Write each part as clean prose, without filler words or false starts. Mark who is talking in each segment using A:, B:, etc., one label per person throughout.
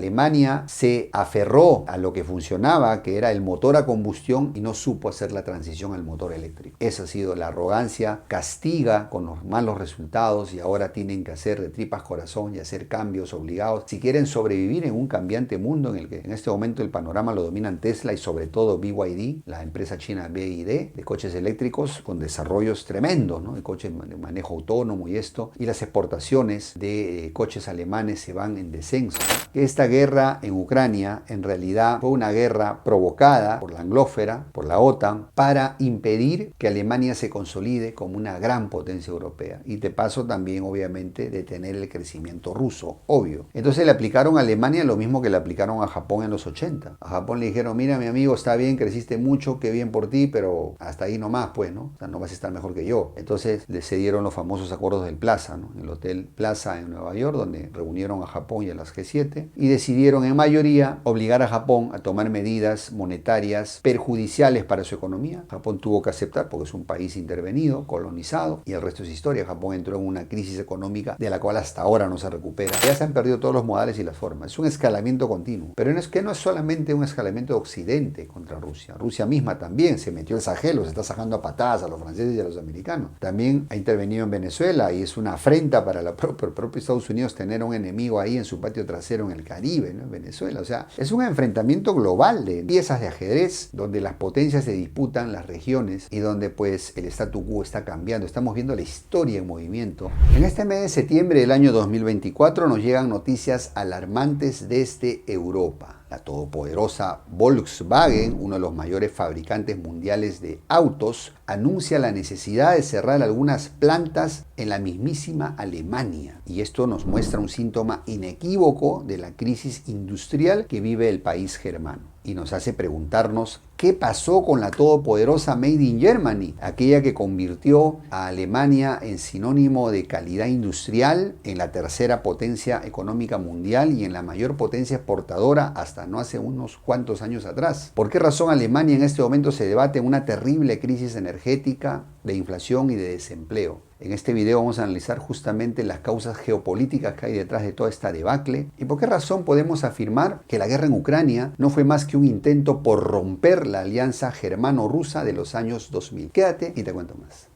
A: Alemania se aferró a lo que funcionaba, que era el motor a combustión, y no supo hacer la transición al motor eléctrico. Esa ha sido la arrogancia, castiga con los malos resultados y ahora tienen que hacer de tripas corazón y hacer cambios obligados si quieren sobrevivir en un cambiante mundo en el que en este momento el panorama lo dominan Tesla y sobre todo BYD, la empresa china BYD, de coches eléctricos con desarrollos tremendos, ¿no? De coches de manejo autónomo y esto, y las exportaciones de coches alemanes se van en descenso. Esta guerra en Ucrania en realidad fue una guerra provocada por la anglósfera, por la OTAN, para impedir que Alemania se consolide como una gran potencia europea y de paso también obviamente detener el crecimiento ruso, obvio. Entonces le aplicaron a Alemania lo mismo que le aplicaron a Japón en los 80. A Japón le dijeron, mira mi amigo, está bien, creciste mucho, qué bien por ti, pero hasta ahí nomás pues, ¿no? O sea, no vas a estar mejor que yo. Entonces le cedieron los famosos acuerdos del Plaza, ¿no? El Hotel Plaza en Nueva York, donde reunieron a Japón y a las G7 y decidieron en mayoría obligar a Japón a tomar medidas monetarias perjudiciales para su economía. Japón tuvo que aceptar porque es un país intervenido, colonizado, y el resto es historia. Japón entró en una crisis económica de la cual hasta ahora no se recupera. Ya se han perdido todos los modales y las formas. Es un escalamiento continuo. Pero no es que no es solamente un escalamiento de Occidente contra Rusia. Rusia misma también se metió el Sahel, se está sacando a patadas a los franceses y a los americanos. También ha intervenido en Venezuela y es una afrenta para el propio Estados Unidos tener un enemigo ahí en su patio trasero en el Caribe, ¿no? En Venezuela. O sea, es un enfrentamiento global de piezas de ajedrez donde las potencias se disputan las regiones y donde pues el statu quo está cambiando. Estamos viendo la historia en movimiento. En este mes de septiembre del año 2024 nos llegan noticias alarmantes desde Europa. La todopoderosa Volkswagen, uno de los mayores fabricantes mundiales de autos, anuncia la necesidad de cerrar algunas plantas en la mismísima Alemania. Y esto nos muestra un síntoma inequívoco de la crisis industrial que vive el país germano. Y nos hace preguntarnos qué pasó con la todopoderosa Made in Germany, aquella que convirtió a Alemania en sinónimo de calidad industrial, en la tercera potencia económica mundial y en la mayor potencia exportadora hasta no hace unos cuantos años atrás. ¿Por qué razón Alemania en este momento se debate en una terrible crisis energética, de inflación y de desempleo? En este video vamos a analizar justamente las causas geopolíticas que hay detrás de toda esta debacle y por qué razón podemos afirmar que la guerra en Ucrania no fue más que un intento por romper la alianza germano-rusa de los años 2000. Quédate y te cuento más.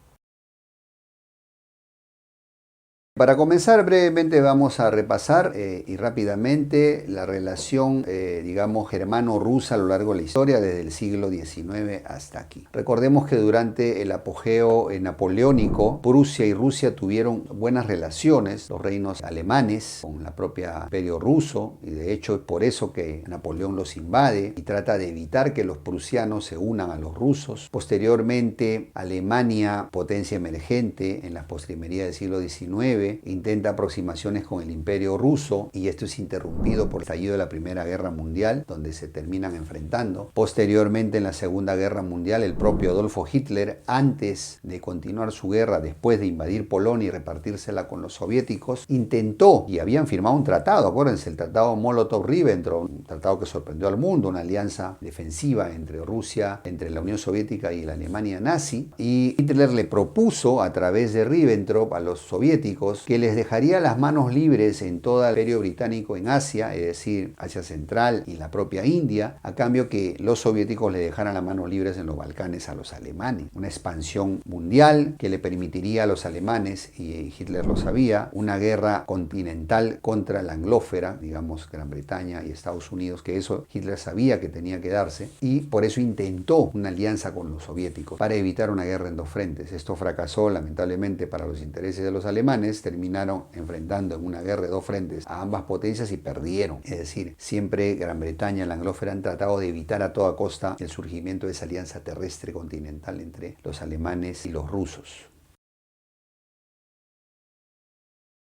A: Para comenzar brevemente vamos a repasar y rápidamente la relación, digamos, germano-rusa a lo largo de la historia desde el siglo XIX hasta aquí. Recordemos que durante el apogeo napoleónico, Prusia y Rusia tuvieron buenas relaciones, los reinos alemanes con la propia imperio ruso, y de hecho es por eso que Napoleón los invade y trata de evitar que los prusianos se unan a los rusos. Posteriormente, Alemania, potencia emergente en la postrimería del siglo XIX, intenta aproximaciones con el imperio ruso y esto es interrumpido por el estallido de la Primera Guerra Mundial, donde se terminan enfrentando. Posteriormente, en la Segunda Guerra Mundial, el propio Adolfo Hitler, antes de continuar su guerra, después de invadir Polonia y repartírsela con los soviéticos, intentó, y habían firmado un tratado, acuérdense, el tratado Molotov-Ribbentrop, un tratado que sorprendió al mundo, una alianza defensiva entre Rusia, entre la Unión Soviética y la Alemania nazi, y Hitler le propuso a través de Ribbentrop a los soviéticos que les dejaría las manos libres en todo el imperio británico en Asia, es decir, Asia Central y la propia India, a cambio que los soviéticos le dejaran las manos libres en los Balcanes a los alemanes. Una expansión mundial que le permitiría a los alemanes, y Hitler lo sabía, una guerra continental contra la anglósfera, digamos Gran Bretaña y Estados Unidos, que eso Hitler sabía que tenía que darse, y por eso intentó una alianza con los soviéticos para evitar una guerra en dos frentes. Esto fracasó lamentablemente para los intereses de los alemanes, terminaron enfrentando en una guerra de dos frentes a ambas potencias y perdieron. Es decir, siempre Gran Bretaña y la anglósfera han tratado de evitar a toda costa el surgimiento de esa alianza terrestre continental entre los alemanes y los rusos.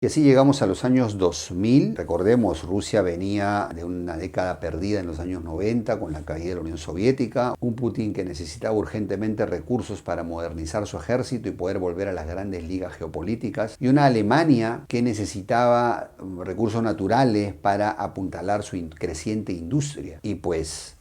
A: Y así llegamos a los años 2000. Recordemos, Rusia venía de una década perdida en los años 90 con la caída de la Unión Soviética, un Putin que necesitaba urgentemente recursos para modernizar su ejército y poder volver a las grandes ligas geopolíticas, y una Alemania que necesitaba recursos naturales para apuntalar su creciente industria. Y pues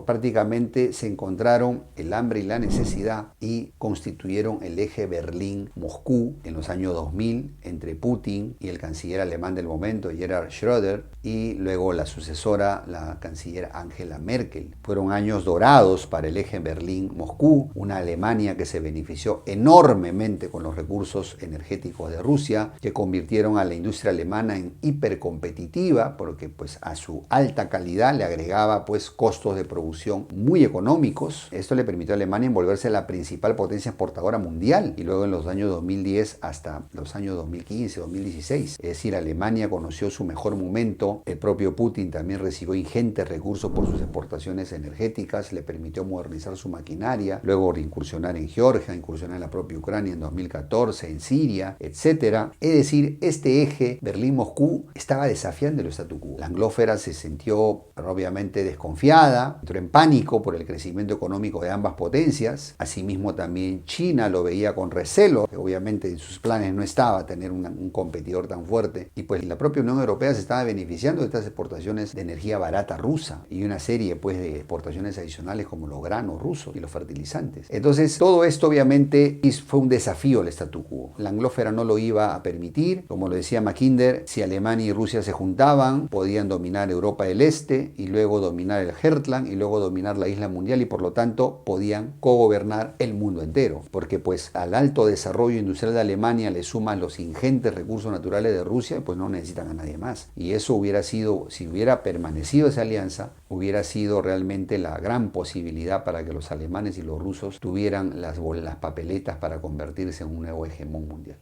A: prácticamente se encontraron el hambre y la necesidad y constituyeron el eje Berlín-Moscú en los años 2000 entre Putin y el canciller alemán del momento, Gerhard Schröder, y luego la sucesora, la canciller Angela Merkel. Fueron años dorados para el eje Berlín-Moscú, una Alemania que se benefició enormemente con los recursos energéticos de Rusia, que convirtieron a la industria alemana en hipercompetitiva, porque pues a su alta calidad le agregaba pues costos de producción muy económicos. Esto le permitió a Alemania volverse la principal potencia exportadora mundial, y luego en los años 2010 hasta los años 2015, 2016. Es decir, Alemania conoció su mejor momento. El propio Putin también recibió ingentes recursos por sus exportaciones energéticas, le permitió modernizar su maquinaria, luego incursionar en Georgia, incursionar en la propia Ucrania en 2014, en Siria, etc. Es decir, este eje Berlín-Moscú estaba desafiando el statu quo. La anglósfera se sintió obviamente desconfiada, entró en pánico por el crecimiento económico de ambas potencias. Asimismo también China lo veía con recelo, que obviamente en sus planes no estaba tener un competidor tan fuerte, y pues la propia Unión Europea se estaba beneficiando de estas exportaciones de energía barata rusa y una serie pues de exportaciones adicionales como los granos rusos y los fertilizantes. Entonces todo esto obviamente fue un desafío al statu quo. La anglósfera no lo iba a permitir. Como lo decía Mackinder, si Alemania y Rusia se juntaban, podían dominar Europa del Este y luego dominar el Heartland y luego dominar la isla mundial, y por lo tanto podían cogobernar el mundo entero, porque pues al alto desarrollo industrial de Alemania le suman los ingentes recursos naturales de Rusia, pues no necesitan a nadie más. Y eso hubiera sido, si hubiera permanecido esa alianza, hubiera sido realmente la gran posibilidad para que los alemanes y los rusos tuvieran las papeletas para convertirse en un nuevo hegemón mundial.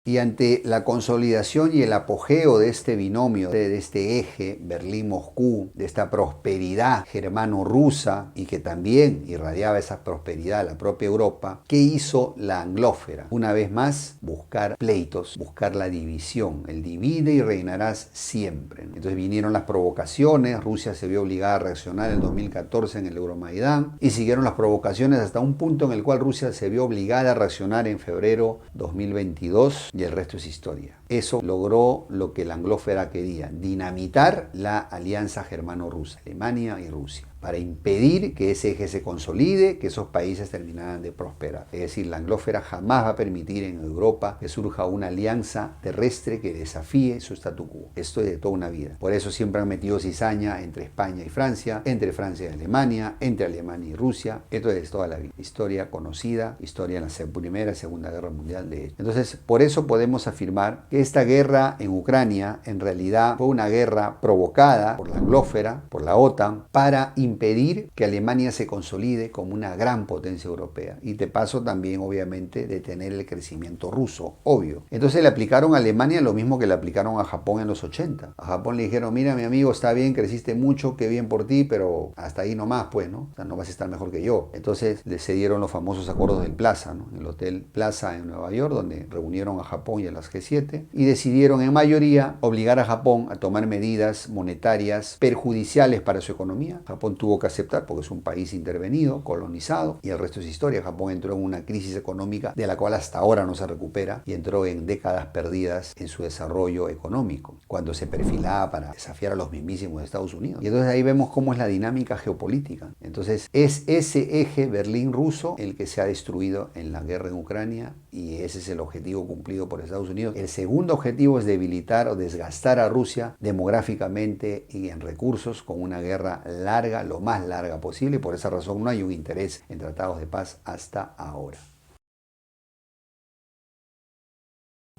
A: Y ante la consolidación y el apogeo de este binomio, de este eje Berlín-Moscú, de esta prosperidad germano-rusa, y que también irradiaba esa prosperidad a la propia Europa, ¿qué hizo la anglósfera? Una vez más, buscar pleitos, buscar la división. El divide y reinarás siempre. Entonces vinieron las provocaciones, Rusia se vio obligada a reaccionar en el 2014 en el Euromaidán, y siguieron las provocaciones hasta un punto en el cual Rusia se vio obligada a reaccionar en febrero 2022, y el resto es historia. Eso logró lo que la anglósfera quería: dinamitar la alianza germano-rusa, Alemania y Rusia, para impedir que ese eje se consolide, que esos países terminaran de prosperar. Es decir, la anglósfera jamás va a permitir en Europa que surja una alianza terrestre que desafíe su statu quo. Esto es de toda una vida. Por eso siempre han metido cizaña entre España y Francia, entre Francia y Alemania, entre Alemania y Rusia. Esto es toda la vida. Historia conocida, historia en la Primera y Segunda Guerra Mundial, de hecho. Entonces, por eso podemos afirmar que esta guerra en Ucrania en realidad fue una guerra provocada por la anglósfera, por la OTAN, para impedir que Alemania se consolide como una gran potencia europea, y de paso también obviamente detener el crecimiento ruso, obvio. Entonces le aplicaron a Alemania lo mismo que le aplicaron a Japón en los 80. A Japón le dijeron: mira, mi amigo, está bien, creciste mucho, qué bien por ti, pero hasta ahí nomás, pues, ¿no? O sea, no vas a estar mejor que yo. Entonces le cedieron los famosos acuerdos del Plaza, ¿no? El Hotel Plaza en Nueva York, donde reunieron a Japón y a las G7 y decidieron en mayoría obligar a Japón a tomar medidas monetarias perjudiciales para su economía. Japón tuvo que aceptar, porque es un país intervenido, colonizado, y el resto es historia. Japón entró en una crisis económica de la cual hasta ahora no se recupera, y entró en décadas perdidas en su desarrollo económico, cuando se perfilaba para desafiar a los mismísimos Estados Unidos. Y entonces ahí vemos cómo es la dinámica geopolítica. Entonces es ese eje Berlín ruso el que se ha destruido en la guerra en Ucrania, y ese es el objetivo cumplido por Estados Unidos. El segundo objetivo es debilitar o desgastar a Rusia demográficamente y en recursos, con una guerra larga, lo más larga posible, y por esa razón no hay un interés en tratados de paz hasta ahora.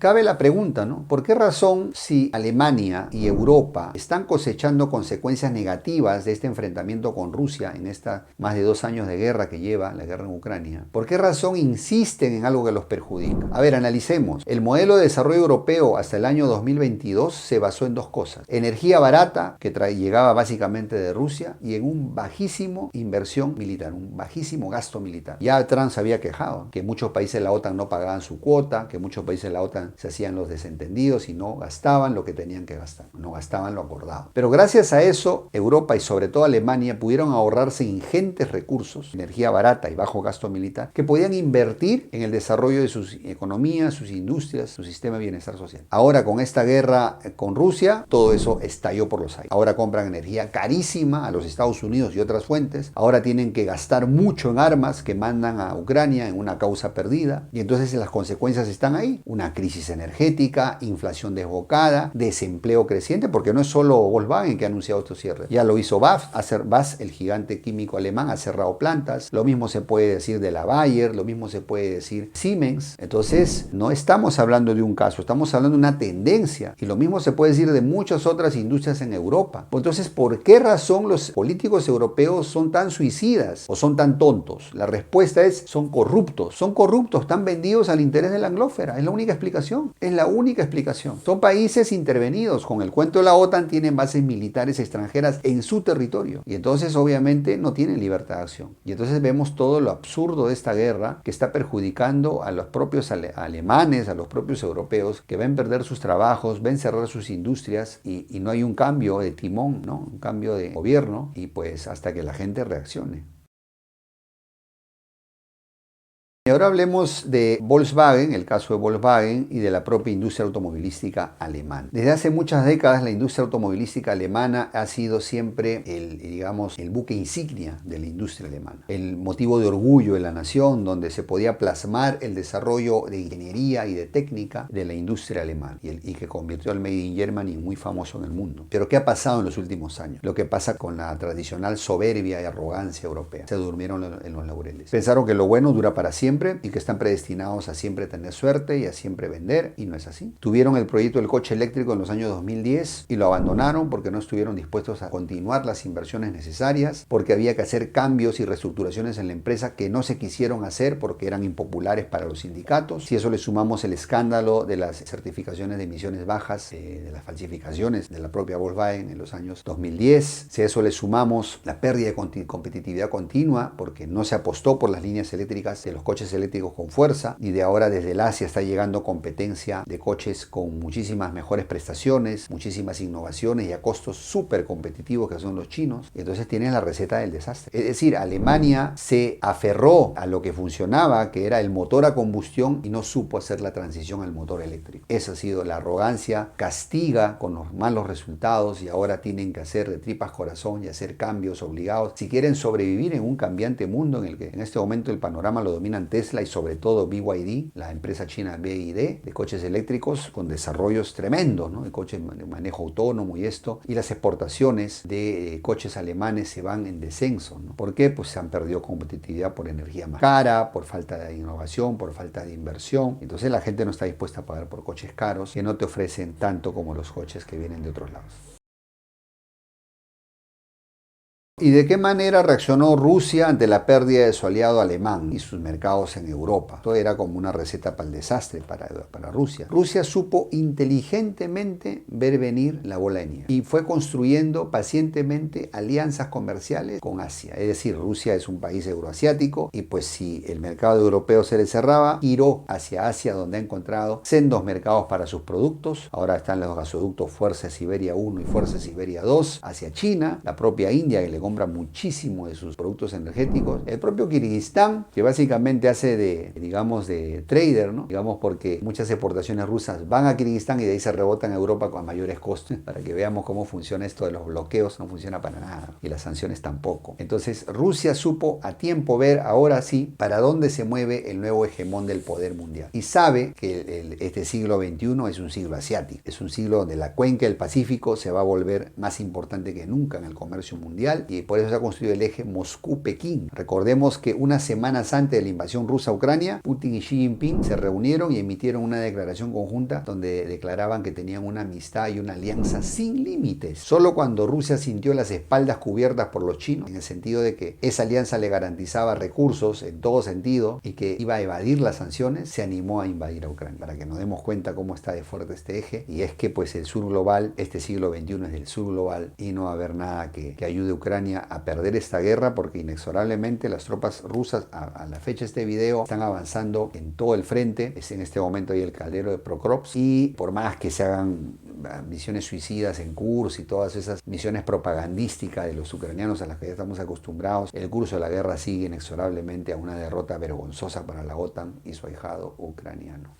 A: Cabe la pregunta, ¿no? ¿Por qué razón, si Alemania y Europa están cosechando consecuencias negativas de este enfrentamiento con Rusia en esta más de 2 años de guerra que lleva la guerra en Ucrania, por qué razón insisten en algo que los perjudica? A ver, analicemos. El modelo de desarrollo europeo hasta el año 2022 se basó en 2 cosas: energía barata, que llegaba básicamente de Rusia, y en un bajísimo inversión militar, un bajísimo gasto militar. Ya Trump se había quejado que muchos países de la OTAN no pagaban su cuota, que muchos países de la OTAN discutían, se hacían los desentendidos y no gastaban lo que tenían que gastar, no gastaban lo acordado. Pero gracias a eso, Europa y sobre todo Alemania pudieron ahorrarse ingentes recursos, energía barata y bajo gasto militar, que podían invertir en el desarrollo de sus economías, sus industrias, su sistema de bienestar social. Ahora con esta guerra con Rusia, todo eso estalló por los aires. Ahora compran energía carísima a los Estados Unidos y otras fuentes. Ahora tienen que gastar mucho en armas que mandan a Ucrania en una causa perdida. Y entonces las consecuencias están ahí. Una crisis energética, inflación desbocada, desempleo creciente, porque no es solo Volkswagen que ha anunciado estos cierres. Ya lo hizo BASF, el gigante químico alemán, ha cerrado plantas. Lo mismo se puede decir de la Bayer, lo mismo se puede decir Siemens. Entonces, no estamos hablando de un caso, estamos hablando de una tendencia. Y lo mismo se puede decir de muchas otras industrias en Europa. Entonces, ¿por qué razón los políticos europeos son tan suicidas o son tan tontos? La respuesta es, son corruptos, están vendidos al interés de la anglósfera. Es la única explicación, es la única explicación. Son países intervenidos. Con el cuento de la OTAN tienen bases militares extranjeras en su territorio. Y entonces, obviamente, no tienen libertad de acción. Y entonces vemos todo lo absurdo de esta guerra que está perjudicando a los propios alemanes, a los propios europeos, que ven perder sus trabajos, ven cerrar sus industrias y no hay un cambio de timón, ¿no? Un cambio de gobierno y pues hasta que la gente reaccione. Y ahora hablemos de Volkswagen, el caso de Volkswagen y de la propia industria automovilística alemana. Desde hace muchas décadas la industria automovilística alemana ha sido siempre el buque insignia de la industria alemana. El motivo de orgullo de la nación, donde se podía plasmar el desarrollo de ingeniería y de técnica de la industria alemana y que convirtió al Made in Germany muy famoso en el mundo. Pero ¿qué ha pasado en los últimos años? Lo que pasa con la tradicional soberbia y arrogancia europea. Se durmieron en los laureles. Pensaron que lo bueno dura para siempre y que están predestinados a siempre tener suerte y a siempre vender, y no es así. Tuvieron el proyecto del coche eléctrico en los años 2010 y lo abandonaron porque no estuvieron dispuestos a continuar las inversiones necesarias, porque había que hacer cambios y reestructuraciones en la empresa que no se quisieron hacer porque eran impopulares para los sindicatos. Si eso le sumamos el escándalo de las certificaciones de emisiones bajas, de las falsificaciones de la propia Volkswagen en los años 2010, si a eso le sumamos la pérdida de competitividad continua porque no se apostó por las líneas eléctricas de los coches eléctricos con fuerza, y de ahora desde el Asia está llegando competencia de coches con muchísimas mejores prestaciones, muchísimas innovaciones y a costos súper competitivos, que son los chinos. Y entonces tienes la receta del desastre. Es decir, Alemania se aferró a lo que funcionaba, que era el motor a combustión, y no supo hacer la transición al motor eléctrico. Esa ha sido la arrogancia, castiga con los malos resultados, y ahora tienen que hacer de tripas corazón y hacer cambios obligados si quieren sobrevivir en un cambiante mundo en el que en este momento el panorama lo dominan Tesla y sobre todo BYD, la empresa china BYD, de coches eléctricos con desarrollos tremendos, ¿no? De coches de manejo autónomo y esto, y las exportaciones de coches alemanes se van en descenso, ¿no? ¿Por qué? Pues se han perdido competitividad por energía más cara, por falta de innovación, por falta de inversión. Entonces la gente no está dispuesta a pagar por coches caros que no te ofrecen tanto como los coches que vienen de otros lados. ¿Y de qué manera reaccionó Rusia ante la pérdida de su aliado alemán y sus mercados en Europa? Esto era como una receta para el desastre para Rusia. Rusia supo inteligentemente ver venir la bola de nieve y fue construyendo pacientemente alianzas comerciales con Asia. Es decir, Rusia es un país euroasiático y pues si el mercado europeo se le cerraba, giró hacia Asia, donde ha encontrado sendos mercados para sus productos. Ahora están los gasoductos Fuerza Siberia 1 y Fuerza Siberia 2 hacia China, la propia India, que le compra muchísimo de sus productos energéticos, el propio Kirguistán, que básicamente hace de trader, ¿no? Digamos, porque muchas exportaciones rusas van a Kirguistán y de ahí se rebotan a Europa con mayores costos, para que veamos cómo funciona esto de los bloqueos. No funciona para nada, y las sanciones tampoco. Entonces Rusia supo a tiempo ver, ahora sí, para dónde se mueve el nuevo hegemón del poder mundial, y sabe que este siglo XXI es un siglo asiático, es un siglo donde la cuenca del Pacífico se va a volver más importante que nunca en el comercio mundial, y por eso se ha construido el eje Moscú-Pekín. Recordemos que unas semanas antes de la invasión rusa a Ucrania, Putin y Xi Jinping se reunieron y emitieron una declaración conjunta donde declaraban que tenían una amistad y una alianza sin límites. Solo cuando Rusia sintió las espaldas cubiertas por los chinos, en el sentido de que esa alianza le garantizaba recursos en todo sentido y que iba a evadir las sanciones, se animó a invadir a Ucrania. Para que nos demos cuenta cómo está de fuerte este eje, y es que pues el sur global, este siglo XXI es del sur global, y no va a haber nada que ayude a Ucrania Ucrania a perder esta guerra, porque inexorablemente las tropas rusas a la fecha de este video están avanzando en todo el frente. Es en este momento ahí el caldero de Prokrovsk, y por más que se hagan misiones suicidas en Kursk y todas esas misiones propagandísticas de los ucranianos a las que ya estamos acostumbrados, el curso de la guerra sigue inexorablemente a una derrota vergonzosa para la OTAN y su ahijado ucraniano.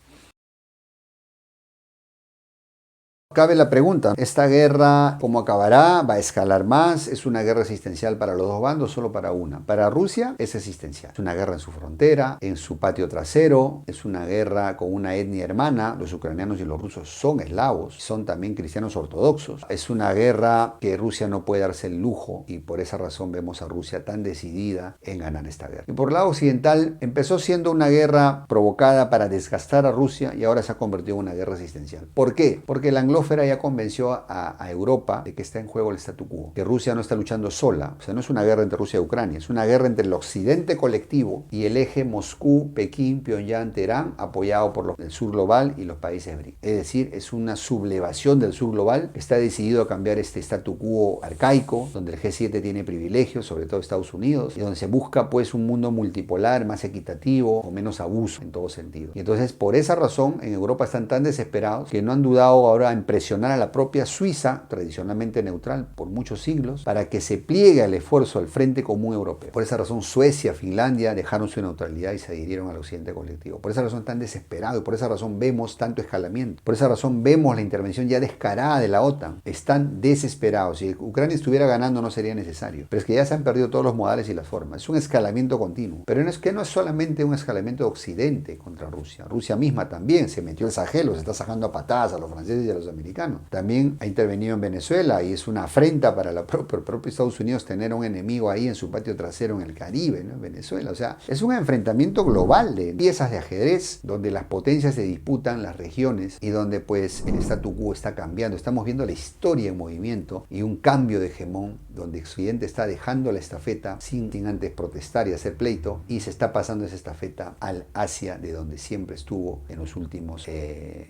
A: Cabe la pregunta, ¿esta guerra cómo acabará? ¿Va a escalar más? ¿Es una guerra existencial para los dos bandos? Solo para una. Para Rusia es existencial. Es una guerra en su frontera, en su patio trasero, es una guerra con una etnia hermana. Los ucranianos y los rusos son eslavos, son también cristianos ortodoxos. Es una guerra que Rusia no puede darse el lujo, y por esa razón vemos a Rusia tan decidida en ganar esta guerra. Y por el lado occidental empezó siendo una guerra provocada para desgastar a Rusia, y ahora se ha convertido en una guerra existencial. ¿Por qué? Porque la anglósfera ya convenció a Europa de que está en juego el statu quo, que Rusia no está luchando sola. O sea, no es una guerra entre Rusia y Ucrania, es una guerra entre el occidente colectivo y el eje Moscú, Pekín, Pyongyang, Teherán, apoyado por el sur global y los países BRICS. Es decir, es una sublevación del sur global que está decidido a cambiar este statu quo arcaico, donde el G7 tiene privilegios, sobre todo Estados Unidos, y donde se busca pues un mundo multipolar, más equitativo, con menos abuso en todo sentido. Y entonces, por esa razón, en Europa están tan desesperados que no han dudado ahora en presionar a la propia Suiza, tradicionalmente neutral por muchos siglos, para que se pliegue al esfuerzo al Frente Común Europeo. Por esa razón Suecia, Finlandia dejaron su neutralidad y se adhirieron al occidente colectivo. Por esa razón están desesperados, y por esa razón vemos tanto escalamiento. Por esa razón vemos la intervención ya descarada de la OTAN. Están desesperados. Si Ucrania estuviera ganando no sería necesario. Pero es que ya se han perdido todos los modales y las formas. Es un escalamiento continuo. Pero no es solamente un escalamiento de Occidente contra Rusia. Rusia misma también se metió el Sahel, se está sacando a patadas a los franceses y a los americanos. También ha intervenido en Venezuela, y es una afrenta para el propio Estados Unidos tener a un enemigo ahí en su patio trasero en el Caribe, ¿no? En Venezuela. O sea, es un enfrentamiento global de piezas de ajedrez donde las potencias se disputan las regiones y donde pues el statu quo está cambiando. Estamos viendo la historia en movimiento y un cambio de hegemón donde Occidente está dejando la estafeta sin antes protestar y hacer pleito, y se está pasando esa estafeta al Asia de donde siempre estuvo en los últimos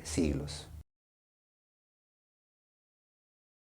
A: siglos.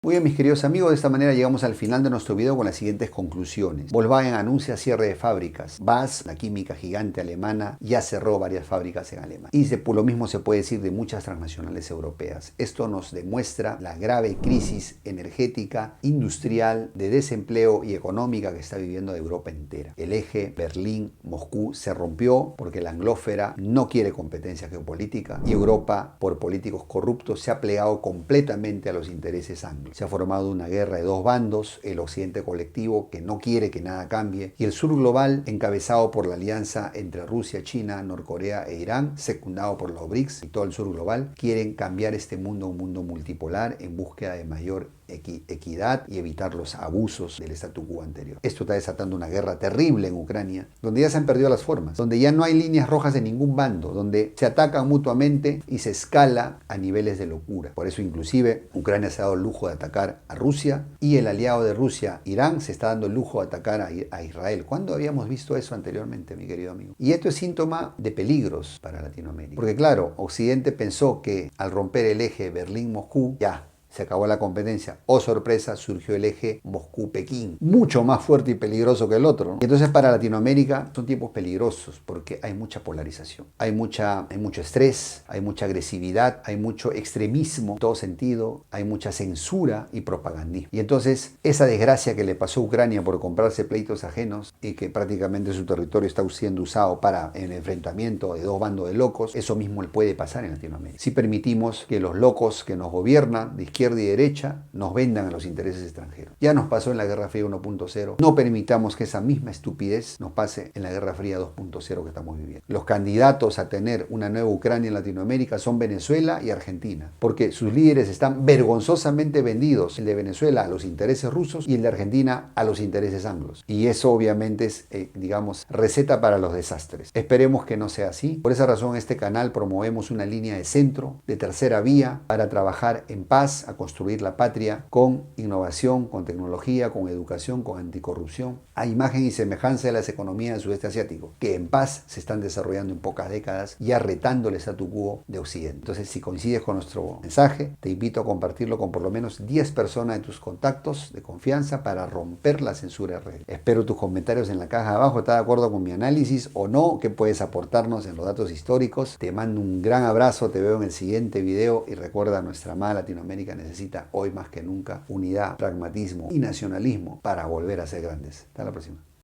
A: Muy bien, mis queridos amigos, de esta manera llegamos al final de nuestro video con las siguientes conclusiones. Volkswagen anuncia cierre de fábricas. BASF, la química gigante alemana, ya cerró varias fábricas en Alemania. Y lo mismo se puede decir de muchas transnacionales europeas. Esto nos demuestra la grave crisis energética, industrial, de desempleo y económica que está viviendo Europa entera. El eje Berlín-Moscú se rompió porque la anglósfera no quiere competencia geopolítica, y Europa, por políticos corruptos, se ha plegado completamente a los intereses anglos. Se ha formado una guerra de dos bandos, el occidente colectivo que no quiere que nada cambie, y el sur global encabezado por la alianza entre Rusia, China, Norcorea e Irán, secundado por los BRICS y todo el sur global, quieren cambiar este mundo a un mundo multipolar en búsqueda de mayor equidad y evitar los abusos del statu quo anterior. Esto está desatando una guerra terrible en Ucrania, donde ya se han perdido las formas, donde ya no hay líneas rojas de ningún bando, donde se atacan mutuamente y se escala a niveles de locura. Por eso inclusive Ucrania se ha dado el lujo de atacar a Rusia, y el aliado de Rusia, Irán, se está dando el lujo de atacar a Israel. ¿Cuándo habíamos visto eso anteriormente, mi querido amigo? Y esto es síntoma de peligros para Latinoamérica. Porque claro, Occidente pensó que al romper el eje Berlín-Moscú, ya se acabó la competencia. Oh sorpresa, surgió el eje Moscú-Pekín, mucho más fuerte y peligroso que el otro, ¿no? Y entonces para Latinoamérica son tiempos peligrosos porque hay mucha polarización, hay mucho estrés, hay mucha agresividad, hay mucho extremismo en todo sentido, hay mucha censura y propagandismo. Y entonces esa desgracia que le pasó a Ucrania por comprarse pleitos ajenos y que prácticamente su territorio está siendo usado para el enfrentamiento de dos bandos de locos, eso mismo le puede pasar en Latinoamérica. Si permitimos que los locos que nos gobiernan de izquierda y derecha nos vendan a los intereses extranjeros. Ya nos pasó en la Guerra Fría 1.0. No permitamos que esa misma estupidez nos pase en la Guerra Fría 2.0 que estamos viviendo. Los candidatos a tener una nueva Ucrania en Latinoamérica son Venezuela y Argentina, porque sus líderes están vergonzosamente vendidos, el de Venezuela a los intereses rusos y el de Argentina a los intereses anglos. Y eso obviamente es, digamos, receta para los desastres. Esperemos que no sea así. Por esa razón en este canal promovemos una línea de centro, de tercera vía, para trabajar en paz, a construir la patria con innovación, con tecnología, con educación, con anticorrupción, a imagen y semejanza de las economías del sudeste asiático, que en paz se están desarrollando en pocas décadas, ya retando el statu quo de Occidente. Entonces, si coincides con nuestro mensaje, te invito a compartirlo con por lo menos 10 personas de tus contactos de confianza para romper la censura de redes. Espero tus comentarios en la caja de abajo. ¿Estás de acuerdo con mi análisis o no? ¿Qué puedes aportarnos en los datos históricos? Te mando un gran abrazo, te veo en el siguiente video y recuerda, nuestra amada Latinoamérica necesita hoy más que nunca unidad, pragmatismo y nacionalismo para volver a ser grandes. Hasta la próxima.